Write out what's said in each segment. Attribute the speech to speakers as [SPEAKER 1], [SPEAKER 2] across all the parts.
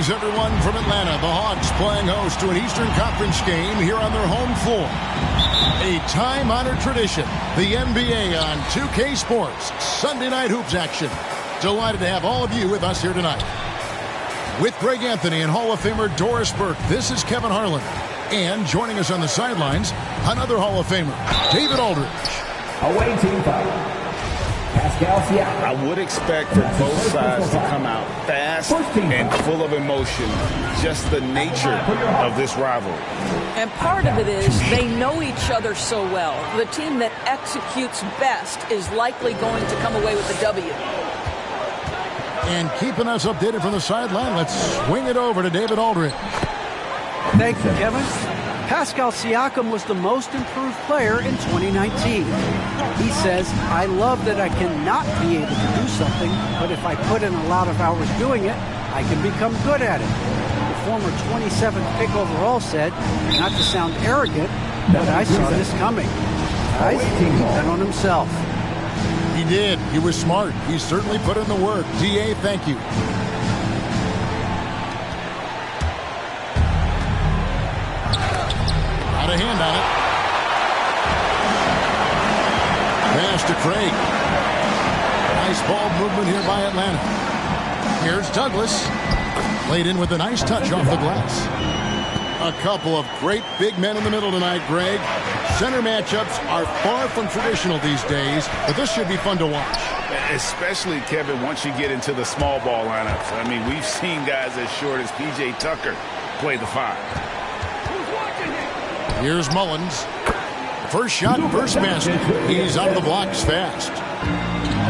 [SPEAKER 1] Greetings, everyone, from Atlanta. The Hawks playing host to an Eastern Conference game here on their home floor. A time-honored tradition, the NBA on 2K Sports, Sunday Night Hoops action. Delighted to have all of you with us here tonight. With Greg Anthony and Hall of Famer Doris Burke, this is Kevin Harlan. And joining us on the sidelines, another Hall of Famer, David Aldridge.
[SPEAKER 2] Away team foul. Pascal Siakam.
[SPEAKER 3] I would expect for both sides to come out fast and full of emotion. Just the nature of this rivalry.
[SPEAKER 4] And part of it is they know each other so well. The team that executes best is likely going to come away with the W.
[SPEAKER 1] And keeping us updated from the sideline, let's swing it over to David Aldridge.
[SPEAKER 5] Thank you, Kevin. Pascal Siakam was the most improved player in 2019. He says, I love that I cannot be able to do something, but if I put in a lot of hours doing it, I can become good at it. The former 27th pick overall said, not to sound arrogant, but I saw this coming. Guys, he bet on himself.
[SPEAKER 1] He did. He was smart. He certainly put in the work. DA, thank you. Got a hand on it. Pass to Craig. Nice ball movement here by Atlanta. Here's Douglas. Played in with a nice touch off the glass. A couple of great big men in the middle tonight, Greg. Center matchups are far from traditional these days, but this should be fun to watch.
[SPEAKER 3] Especially, Kevin, once you get into the small ball lineups. I mean, we've seen guys as short as P.J. Tucker play the 5.
[SPEAKER 1] Here's Mullins. First shot, first basket. He's out of the blocks fast.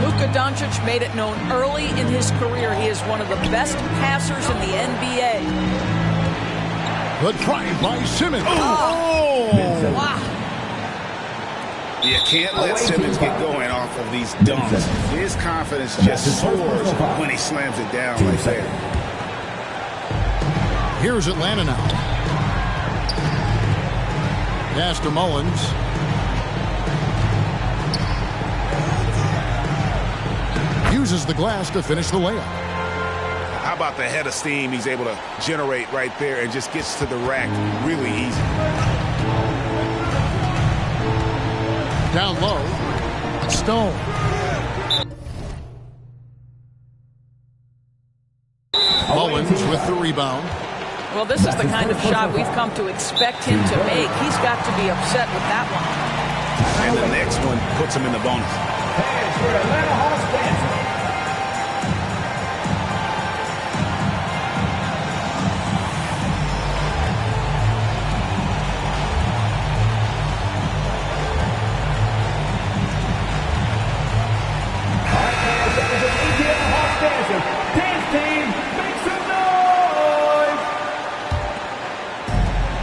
[SPEAKER 4] Luka Doncic made it known early in his career he is one of the best passers in the NBA.
[SPEAKER 1] Good drive by Simmons.
[SPEAKER 4] Oh! Wow.
[SPEAKER 3] You can't let Simmons get going off of these dunks. His confidence just soars when he slams it down like that.
[SPEAKER 1] Here's Atlanta now. Pass to Mullins. Uses the glass to finish the layup.
[SPEAKER 3] How about the head of steam he's able to generate right there and just gets to the rack really easy.
[SPEAKER 1] Down low. Stone. Mullins with the rebound.
[SPEAKER 4] Well, this is the kind of shot we've come to expect him to make. He's got to be upset with that one.
[SPEAKER 3] And the next one puts him in the bonus.
[SPEAKER 2] Pass for Atlanta Hawks fans.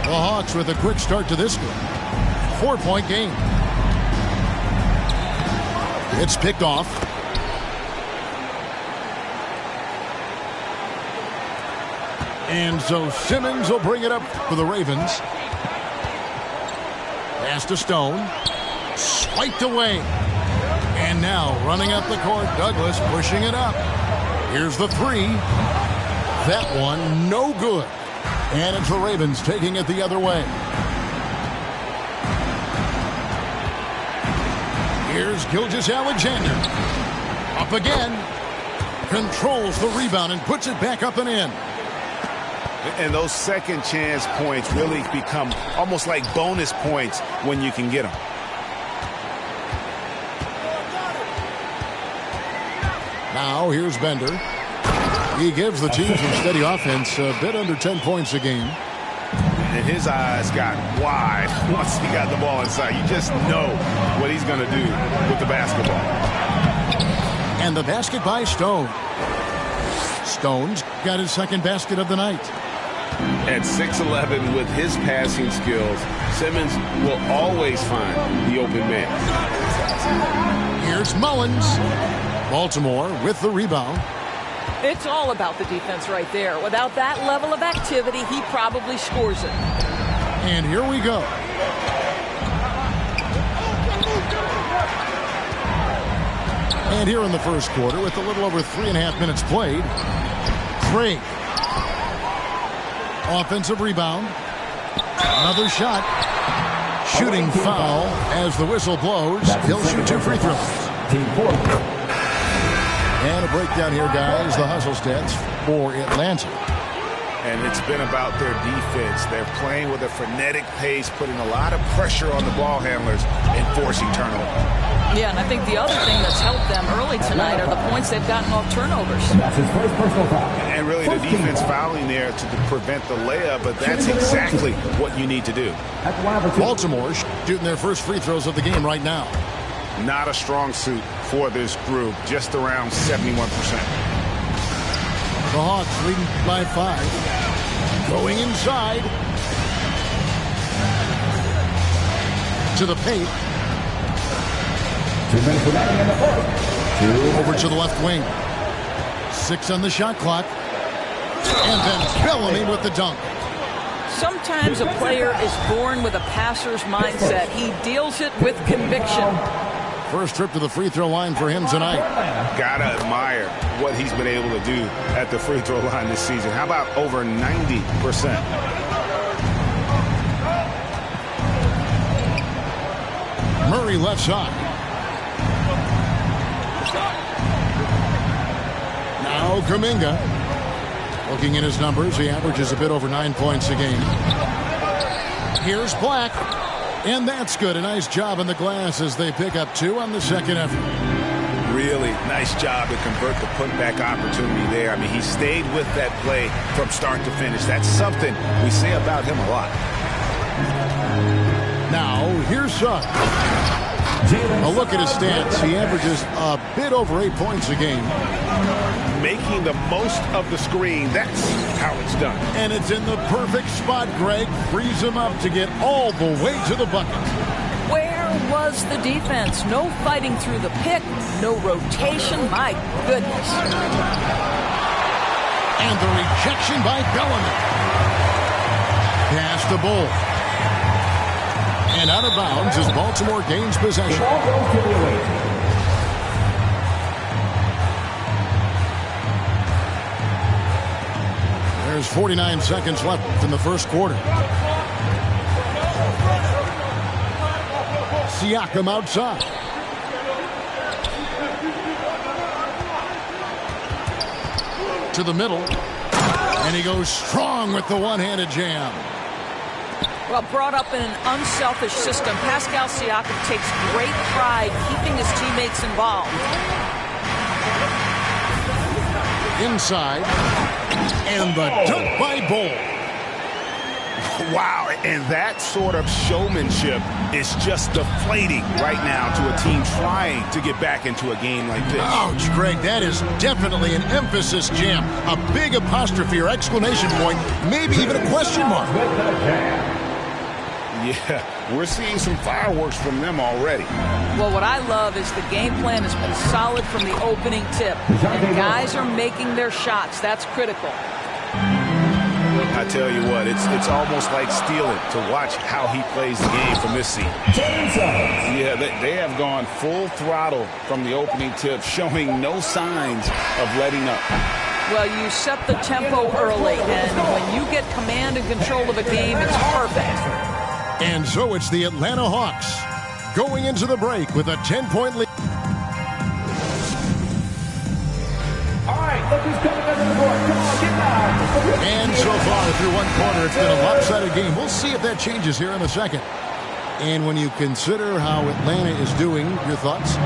[SPEAKER 1] The Hawks with a quick start to this game. 4-point game. It's picked off. And so Simmons will bring it up for the Ravens. Pass to Stone. Swiped away. And now running up the court, Douglas pushing it up. Here's the 3. That one no good. And it's the Ravens taking it the other way. Here's Gilgeous-Alexander. Up again. Controls the rebound and puts it back up and in.
[SPEAKER 3] And those second chance points really become almost like bonus points when you can get them.
[SPEAKER 1] Now here's Bender. He gives the team some steady offense, a bit under 10 points a game.
[SPEAKER 3] And his eyes got wide once he got the ball inside. You just know what he's going to do with the basketball.
[SPEAKER 1] And the basket by Stone. Stone's got his second basket of the night.
[SPEAKER 3] At 6'11" with his passing skills, Simmons will always find the open man.
[SPEAKER 1] Here's Mullins. Baltimore with the rebound.
[SPEAKER 4] It's all about the defense right there. Without that level of activity, he probably scores it.
[SPEAKER 1] And here we go. And here in the first quarter, with a little over 3.5 minutes played, Craig Offensive rebound. Another shot. Shooting foul as the whistle blows. He'll shoot 2 free throws. And a breakdown here, guys. The hustle stats for Atlanta.
[SPEAKER 3] And it's been about their defense. They're playing with a frenetic pace, putting a lot of pressure on the ball handlers and forcing turnovers.
[SPEAKER 4] Yeah, and I think the other thing that's helped them early tonight are the points they've gotten off turnovers.
[SPEAKER 2] That's his first personal foul.
[SPEAKER 3] And really the defense fouling there to prevent the layup, but that's exactly what you need to do.
[SPEAKER 1] Baltimore shooting their first free throws of the game right now.
[SPEAKER 3] Not a strong suit for this group, just around 71%.
[SPEAKER 1] The Hawks leading by 5. Going inside. To the paint.
[SPEAKER 2] 2 minutes remaining in the first.
[SPEAKER 1] Over to the left wing. 6 on the shot clock. And then Bellamy with the dunk.
[SPEAKER 4] Sometimes a player is born with a passer's mindset. He deals it with conviction.
[SPEAKER 1] First trip to the free throw line for him tonight.
[SPEAKER 3] Gotta admire what he's been able to do at the free throw line this season. How about over 90%?
[SPEAKER 1] Murray left side. Now Kuminga. Looking at his numbers, he averages a bit over 9 points a game. Here's Black. And that's good. A nice job in the glass as they pick up 2 on the second effort.
[SPEAKER 3] Really nice job to convert the putback opportunity there. I mean, he stayed with that play from start to finish. That's something we say about him a lot.
[SPEAKER 1] Now, here's Suggs. A look at his stats. He averages a bit over 8 points a game.
[SPEAKER 3] Making the most of the screen. That's how it's done.
[SPEAKER 1] And it's in the perfect spot, Greg. Frees him up to get all the way to the bucket.
[SPEAKER 4] Where was the defense? No fighting through the pick, no rotation. My goodness.
[SPEAKER 1] And the rejection by Bellamy. Pass to Bull. And out of bounds as Baltimore gains possession. There's 49 seconds left in the first quarter. Siakam outside. To the middle. And he goes strong with the one-handed jam.
[SPEAKER 4] Well, brought up in an unselfish system, Pascal Siakam takes great pride keeping his teammates involved.
[SPEAKER 1] Inside. And the dunk by Bull.
[SPEAKER 3] Wow, and that sort of showmanship is just deflating right now to a team trying to get back into a game like this.
[SPEAKER 1] Ouch, Greg, that is definitely an emphasis jam. A big apostrophe or exclamation point, maybe even a question mark.
[SPEAKER 3] Yeah, we're seeing some fireworks from them already.
[SPEAKER 4] Well, what I love is the game plan has been solid from the opening tip. And guys are making their shots. That's critical.
[SPEAKER 3] I tell you what, it's almost like stealing to watch how he plays the game from this seat. Yeah, they have gone full throttle from the opening tip, showing no signs of letting up.
[SPEAKER 4] Well, you set the tempo early, and when you get command and control of a game, it's perfect.
[SPEAKER 1] And so it's the Atlanta Hawks going into the break with a 10-point lead.
[SPEAKER 2] All right, look who's coming under the board. Come on, get down.
[SPEAKER 1] And so far through one quarter, it's been a lopsided game. We'll see if that changes here in a second. And when you consider how Atlanta is doing, your thoughts?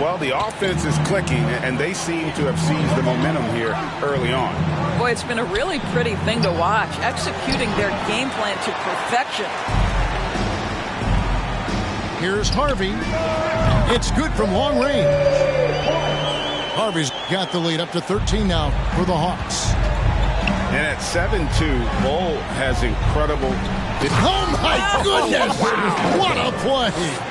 [SPEAKER 3] Well, the offense is clicking, and they seem to have seized the momentum here early on.
[SPEAKER 4] Boy, it's been a really pretty thing to watch, executing their game plan to perfection.
[SPEAKER 1] Here's Harvey. It's good from long range. Harvey's got the lead up to 13 now for the Hawks.
[SPEAKER 3] And at 7-2, Bull has incredible...
[SPEAKER 1] Oh, my goodness! What a play!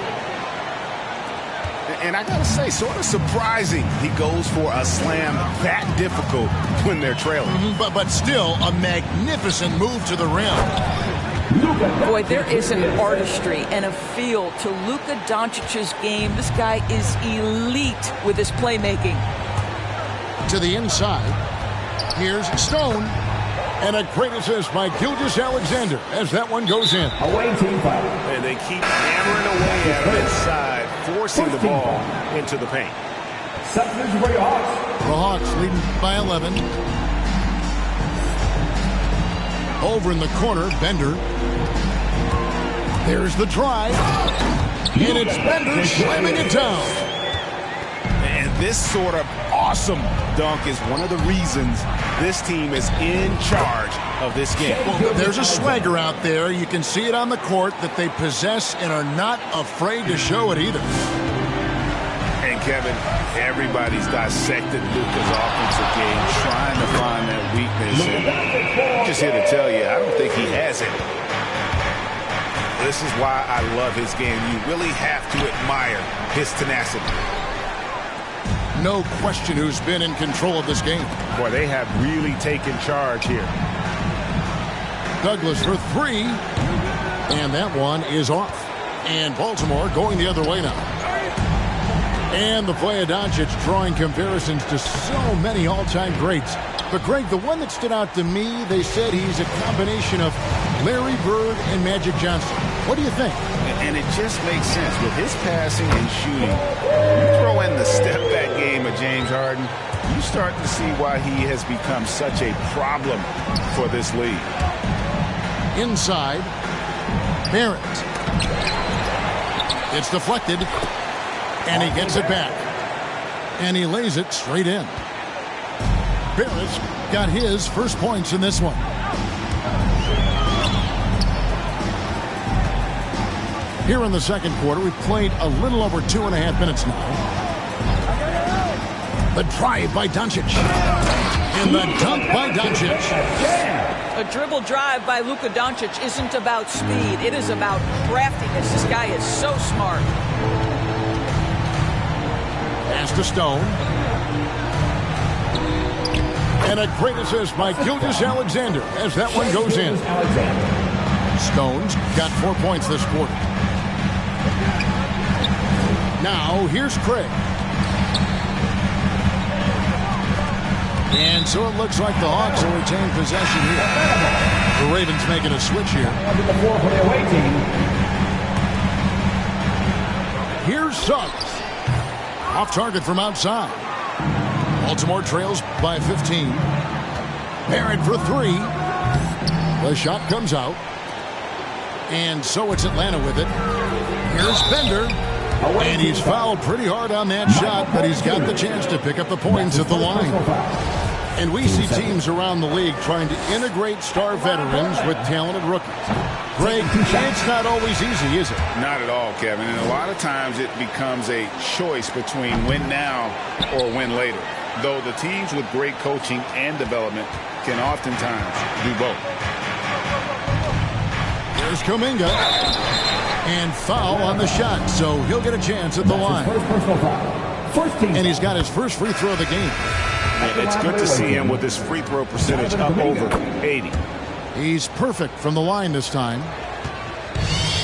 [SPEAKER 3] And I gotta say, sort of surprising he goes for a slam that difficult when they're trailing.
[SPEAKER 1] But still, a magnificent move to the rim.
[SPEAKER 4] Boy, there is an artistry and a feel to Luka Doncic's game. This guy is elite with his playmaking.
[SPEAKER 1] To the inside. Here's Stone. And a great assist by Gilgeous-Alexander as that one goes in.
[SPEAKER 2] Away team foul.
[SPEAKER 3] And they keep hammering away at him inside, forcing the ball into the paint.
[SPEAKER 2] Substitution for your Hawks.
[SPEAKER 1] The Hawks leading by 11. Over in the corner, Bender. There's the drive. And it's Bender slamming it down.
[SPEAKER 3] And this sort of awesome dunk is one of the reasons this team is in charge of this game.
[SPEAKER 1] Well, there's a swagger out there. You can see it on the court that they possess and are not afraid to show it either.
[SPEAKER 3] And Kevin, everybody's dissected Luka's offensive game, trying to find that weakness. And I'm just here to tell you, I don't think he has it. This is why I love his game. You really have to admire his tenacity.
[SPEAKER 1] No question who's been in control of this game.
[SPEAKER 3] Boy, they have really taken charge here.
[SPEAKER 1] Douglas for three. And that one is off. And Baltimore going the other way now. And the play of Doncic drawing comparisons to so many all-time greats. But, Greg, the one that stood out to me, they said he's a combination of Larry Bird and Magic Johnson. What do you think?
[SPEAKER 3] And it just makes sense. With his passing and shooting, you throw in the step-back game of James Harden, you start to see why he has become such a problem for this league.
[SPEAKER 1] Inside, Barrett. It's deflected, and he gets it back. And he lays it straight in. Barrett's got his first points in this one. Here in the second quarter, we've played a little over 2.5 minutes now. The drive by Doncic. And the dunk by Doncic.
[SPEAKER 4] A dribble drive by Luka Doncic isn't about speed. It is about craftiness. This guy is so smart.
[SPEAKER 1] Pass to Stone. And a great assist by Gilgeous-Alexander as that one goes in. Stone's got 4 points this quarter. Now, here's Craig. And so it looks like the Hawks will retain possession here. The Ravens making a switch here. Here's Suggs. Off target from outside. Baltimore trails by 15. Barrett for three. The shot comes out. And so it's Atlanta with it. Here's Bender. And he's fouled pretty hard on that shot, but he's got the chance to pick up the points at the line. And we see teams around the league trying to integrate star veterans with talented rookies. Greg, it's not always easy, is it?
[SPEAKER 3] Not at all, Kevin. And a lot of times it becomes a choice between win now or win later. Though the teams with great coaching and development can oftentimes do both.
[SPEAKER 1] There's Kuminga. And foul on the shot, so he'll get a chance at the line. And he's got his first free throw of the game.
[SPEAKER 3] Yeah, it's good to see him with his free throw percentage up over 80.
[SPEAKER 1] He's perfect from the line this time.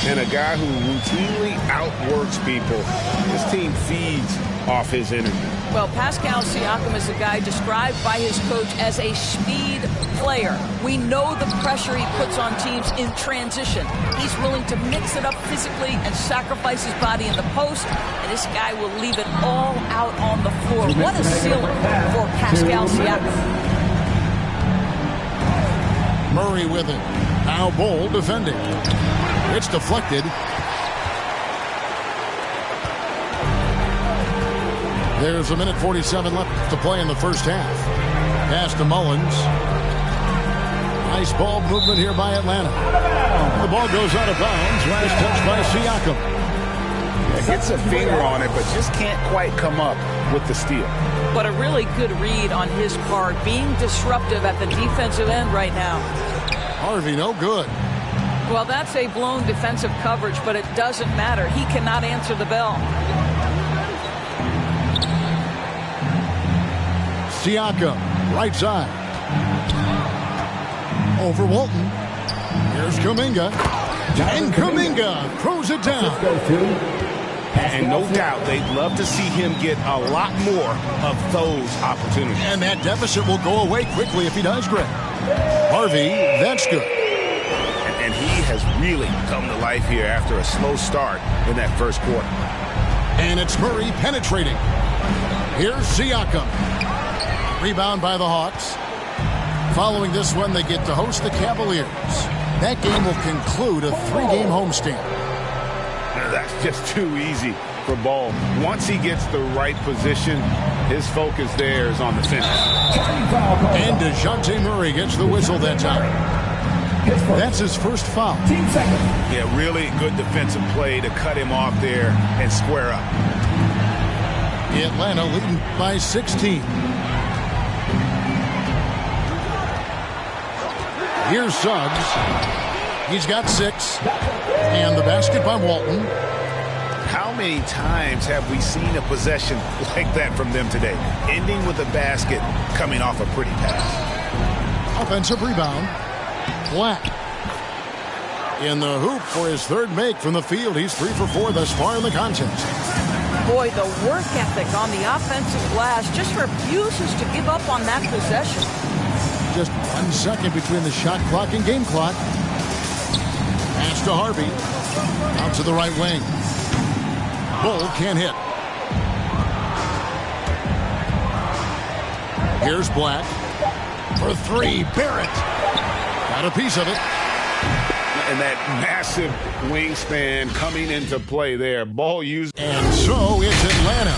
[SPEAKER 3] And a guy who routinely outworks people. His team feeds off his energy.
[SPEAKER 4] Well, Pascal Siakam is a guy described by his coach as a speed player. We know the pressure he puts on teams in transition. He's willing to mix it up physically and sacrifice his body in the post, and this guy will leave it all out on the floor. What a ceiling for Pascal Siakam.
[SPEAKER 1] Murray with it. Now Bol defending. It's deflected. There's 1:47 left to play in the first half. Pass to Mullins. Nice ball movement here by Atlanta. The ball goes out of bounds. Last touch by Siakam.
[SPEAKER 3] Yeah, gets a finger on it, but just can't quite come up with the steal.
[SPEAKER 4] But a really good read on his part, being disruptive at the defensive end right now.
[SPEAKER 1] Harvey, no good.
[SPEAKER 4] Well, that's a blown defensive coverage, but it doesn't matter. He cannot answer the bell.
[SPEAKER 1] Siakam, right side. Over Walton. Here's Kuminga. And Kuminga throws it down.
[SPEAKER 3] And no doubt they'd love to see him get a lot more of those opportunities.
[SPEAKER 1] And that deficit will go away quickly if he does, Greg. Harvey, that's good.
[SPEAKER 3] And he has really come to life here after a slow start in that first quarter.
[SPEAKER 1] And it's Murray penetrating. Here's Siakam. Rebound by the Hawks. Following this one, they get to host the Cavaliers. That game will conclude a 3-game homestand.
[SPEAKER 3] That's just too easy for Ball. Once he gets the right position, his focus there is on the finish.
[SPEAKER 1] And DeJounte Murray gets the whistle that time. That's his first foul.
[SPEAKER 3] Yeah, really good defensive play to cut him off there and square up.
[SPEAKER 1] Atlanta leading by 16. Here's Suggs. He's got 6. And the basket by Walton.
[SPEAKER 3] How many times have we seen a possession like that from them today? Ending with a basket coming off a pretty pass.
[SPEAKER 1] Offensive rebound. Black. In the hoop for his third make from the field. He's 3 for 4 thus far in the contest.
[SPEAKER 4] Boy, the work ethic on the offensive glass just refuses to give up on that possession.
[SPEAKER 1] Just 1 second between the shot clock and game clock. Pass to Harvey. Out to the right wing. Bull can't hit. Here's Black. For 3, Barrett. Got a piece of it.
[SPEAKER 3] And that massive wingspan coming into play there. Ball used.
[SPEAKER 1] And so it's Atlanta.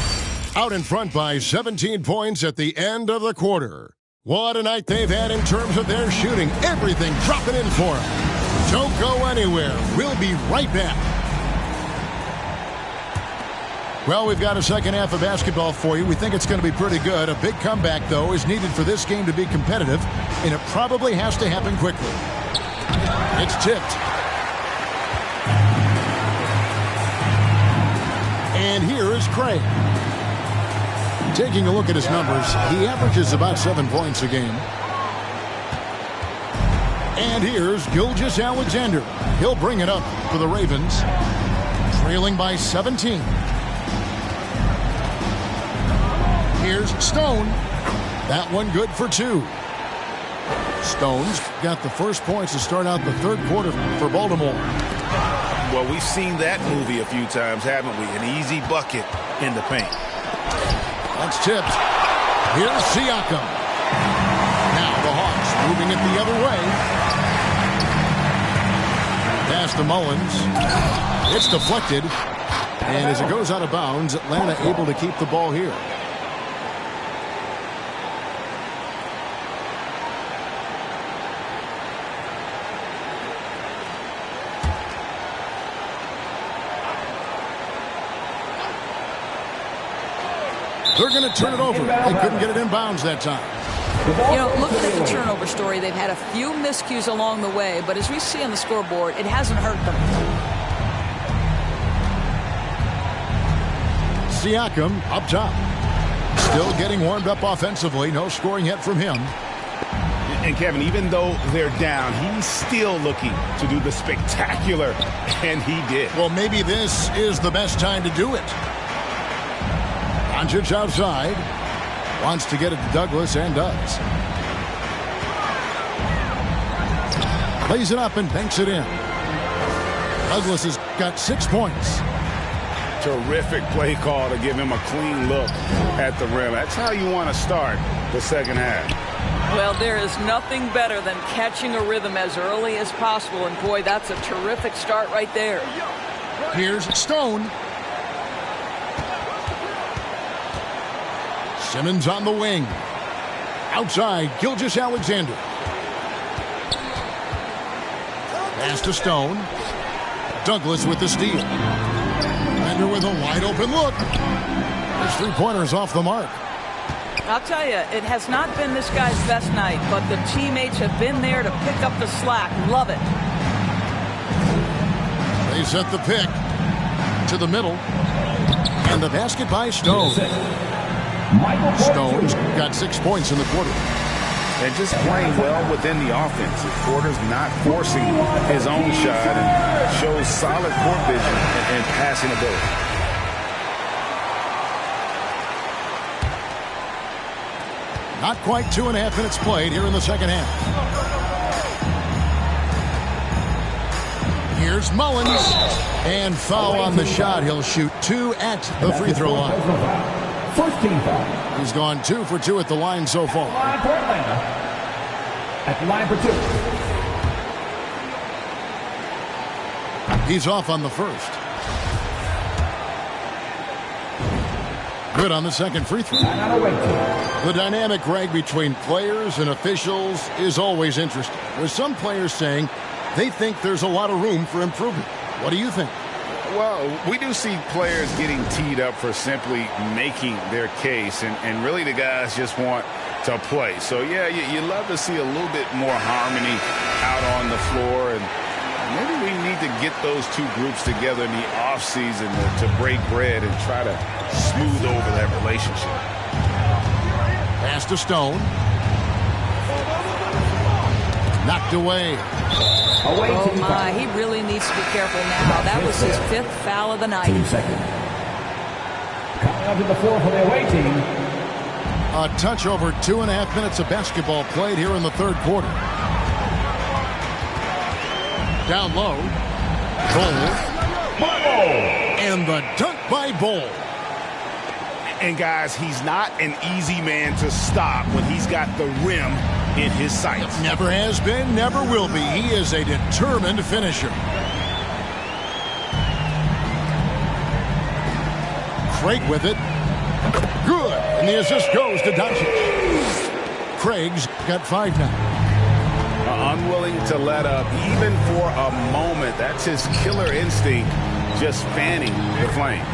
[SPEAKER 1] Out in front by 17 points at the end of the quarter. What a night they've had in terms of their shooting. Everything dropping in for them. Don't go anywhere. We'll be right back. Well, we've got a second half of basketball for you. We think it's going to be pretty good. A big comeback, though, is needed for this game to be competitive, and it probably has to happen quickly. It's tipped. And here is Craig. Taking a look at his numbers, he averages about 7 points a game. And here's Gilgeous-Alexander. He'll bring it up for the Ravens, trailing by 17. Here's Stone. That one good for 2. Stone's got the first points to start out the third quarter for Baltimore.
[SPEAKER 3] Well, we've seen that movie a few times, haven't we? An easy bucket in the paint.
[SPEAKER 1] That's tipped. Here's Siakam. Now the Hawks moving it the other way. Pass to Mullins. It's deflected. And as it goes out of bounds, Atlanta able to keep the ball here. They're going to turn it over. They couldn't get it in bounds that time.
[SPEAKER 4] You know, looking at the turnover story, they've had a few miscues along the way, but as we see on the scoreboard, it hasn't hurt them.
[SPEAKER 1] Siakam up top. Still getting warmed up offensively. No scoring yet from him.
[SPEAKER 3] And Kevin, even though they're down, he's still looking to do the spectacular, and he did.
[SPEAKER 1] Well, maybe this is the best time to do it. Doncic outside. Wants to get it to Douglas and does. Plays it up and banks it in. Douglas has got 6 points.
[SPEAKER 3] Terrific play call to give him a clean look at the rim. That's how you want to start the second half.
[SPEAKER 4] Well, there is nothing better than catching a rhythm as early as possible, and boy, that's a terrific start right there.
[SPEAKER 1] Here's Stone. Simmons on the wing. Outside, Gilgeous-Alexander. Pass to Stone. Douglas with the steal. Bender with a wide open look. His 3-pointers off the mark.
[SPEAKER 4] I'll tell you, it has not been this guy's best night, but the teammates have been there to pick up the slack. Love it.
[SPEAKER 1] They set the pick to the middle. And the basket by Stone. Stone's got 6 points in the quarter.
[SPEAKER 3] And just playing well within the offense. Porter's not forcing his own shot and shows solid court vision and passing ability.
[SPEAKER 1] Not quite 2.5 minutes played here in the second half. Here's Mullins. And foul on the shot. He'll shoot 2 at the free throw line.
[SPEAKER 2] First team foul.
[SPEAKER 1] He's gone 2 for 2 at the line so far.
[SPEAKER 2] Line for Atlanta. At the line for 2.
[SPEAKER 1] He's off on the first. Good on the second free throw. The dynamic, Greg, between players and officials is always interesting. With some players saying they think there's a lot of room for improvement. What do you think?
[SPEAKER 3] Well, we do see players getting teed up for simply making their case, and really the guys just want to play. So, yeah, you love to see a little bit more harmony out on the floor, and maybe we need to get those two groups together in the offseason to break bread and try to smooth over that relationship.
[SPEAKER 1] Pass to Stone. Knocked away.
[SPEAKER 4] Oh, my. He really needs to be careful now. That was his 5th foul of the night.
[SPEAKER 2] Coming onto the floor for the away team.
[SPEAKER 1] A touch over 2.5 minutes of basketball played here in the third quarter. Down low. Bol. And the dunk by Bol.
[SPEAKER 3] And, guys, he's not an easy man to stop when he's got the rim in his sights.
[SPEAKER 1] Never has been, never will be. He is a determined finisher. Craig with it. Good. And the assist goes to Doncic. Craig's got 5 now.
[SPEAKER 3] Unwilling to let up even for a moment. That's his killer instinct, just fanning the flame.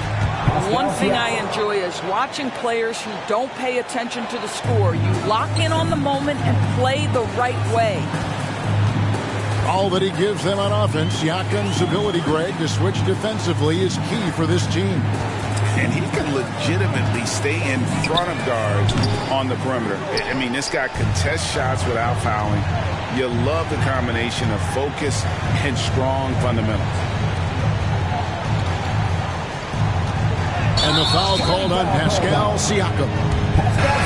[SPEAKER 4] One thing I enjoy is watching players who don't pay attention to the score. You lock in on the moment and play the right way.
[SPEAKER 1] All that he gives them on offense, Siakam's ability, Greg, to switch defensively is key for this team.
[SPEAKER 3] And he can legitimately stay in front of guards on the perimeter. I mean, this guy contests shots without fouling. You love the combination of focus and strong fundamentals.
[SPEAKER 1] And the foul called on Pascal Siakam.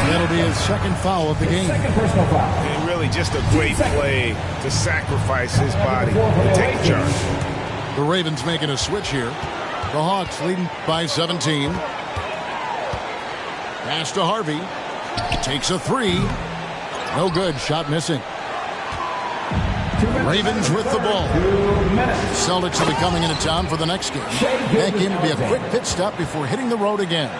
[SPEAKER 1] That'll be his 2nd foul of the game.
[SPEAKER 2] Second personal foul.
[SPEAKER 3] And really just a great play to sacrifice his body to take the charge.
[SPEAKER 1] The Ravens making a switch here. The Hawks leading by 17. Pass to Harvey. Takes a 3. No good. Shot missing. Ravens with the ball. Celtics will be coming into town for the next game. That game will be a quick pit stop before hitting the road again.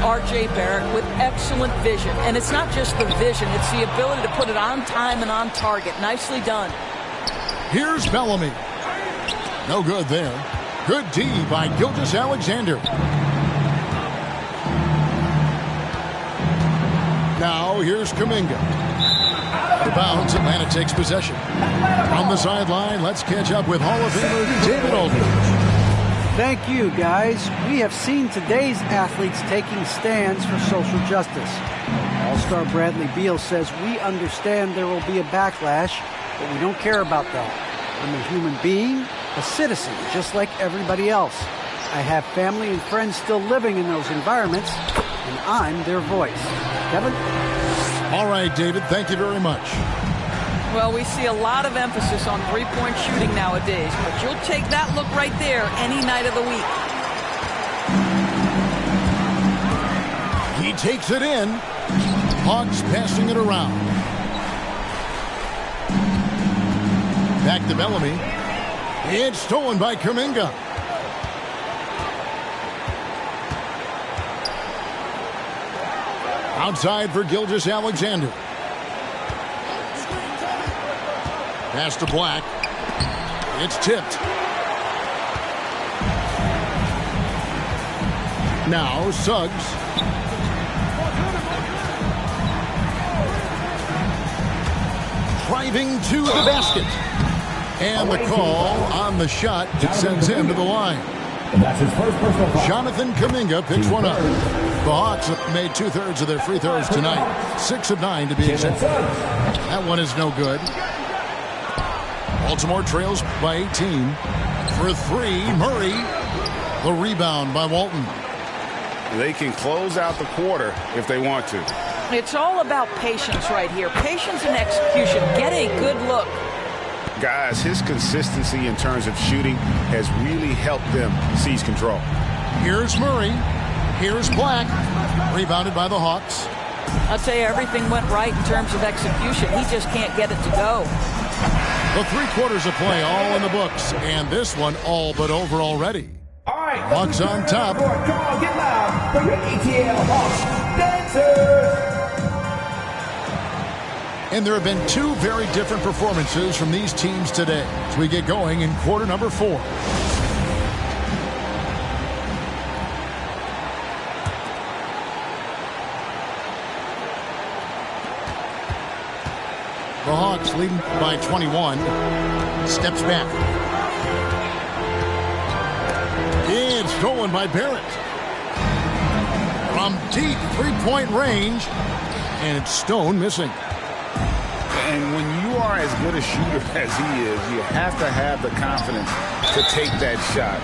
[SPEAKER 4] R.J. Barrett with excellent vision. And it's not just the vision. It's the ability to put it on time and on target. Nicely done.
[SPEAKER 1] Here's Bellamy. No good there. Good D by Gilgeous-Alexander. Now here's Kuminga. Out of bounds, Atlanta takes possession. On the sideline, let's catch up with Hall of Famer David Aldridge.
[SPEAKER 5] Thank you, guys. We have seen today's athletes taking stands for social justice. All-star Bradley Beal says we understand there will be a backlash, but we don't care about that. I'm a human being, a citizen, just like everybody else. I have family and friends still living in those environments, and I'm their voice. Kevin?
[SPEAKER 1] All right, David, thank you very much.
[SPEAKER 4] Well, we see a lot of emphasis on three-point shooting nowadays, but you'll take that look right there any night of the week.
[SPEAKER 1] He takes it in. Hawks passing it around. Back to Bellamy. It's stolen by Kuminga. Outside for Gilgeous-Alexander. Pass to Black. It's tipped. Now Suggs. Driving to the basket. And the call on the shot that sends him to the line.
[SPEAKER 2] That's his first personal foul.
[SPEAKER 1] Jonathan Kuminga picks one up. The Hawks have made 2/3 of their free throws tonight. 6 of 9 to be exact. That one is no good. Baltimore trails by 18. For 3, Murray. The rebound by Walton.
[SPEAKER 3] They can close out the quarter if they want to.
[SPEAKER 4] It's all about patience right here. Patience and execution. Get a good look.
[SPEAKER 3] Guys, his consistency in terms of shooting has really helped them seize control.
[SPEAKER 1] Here's Murray. Here's Black. Rebounded by the Hawks.
[SPEAKER 4] I'll tell you, everything went right in terms of execution. He just can't get it to go.
[SPEAKER 1] The 3 quarters of play all in the books, and this one all but over already.
[SPEAKER 2] All right.
[SPEAKER 1] Hawks on top.
[SPEAKER 2] Come on, get loud for your ATL Hawks dancers.
[SPEAKER 1] And there have been 2 very different performances from these teams today as we get going in quarter number 4. The Hawks leading by 21. Steps back. It's stolen by Barrett. From deep 3-point range. And it's Stone missing.
[SPEAKER 3] And when you are as good a shooter as he is, you have to have the confidence to take that shot.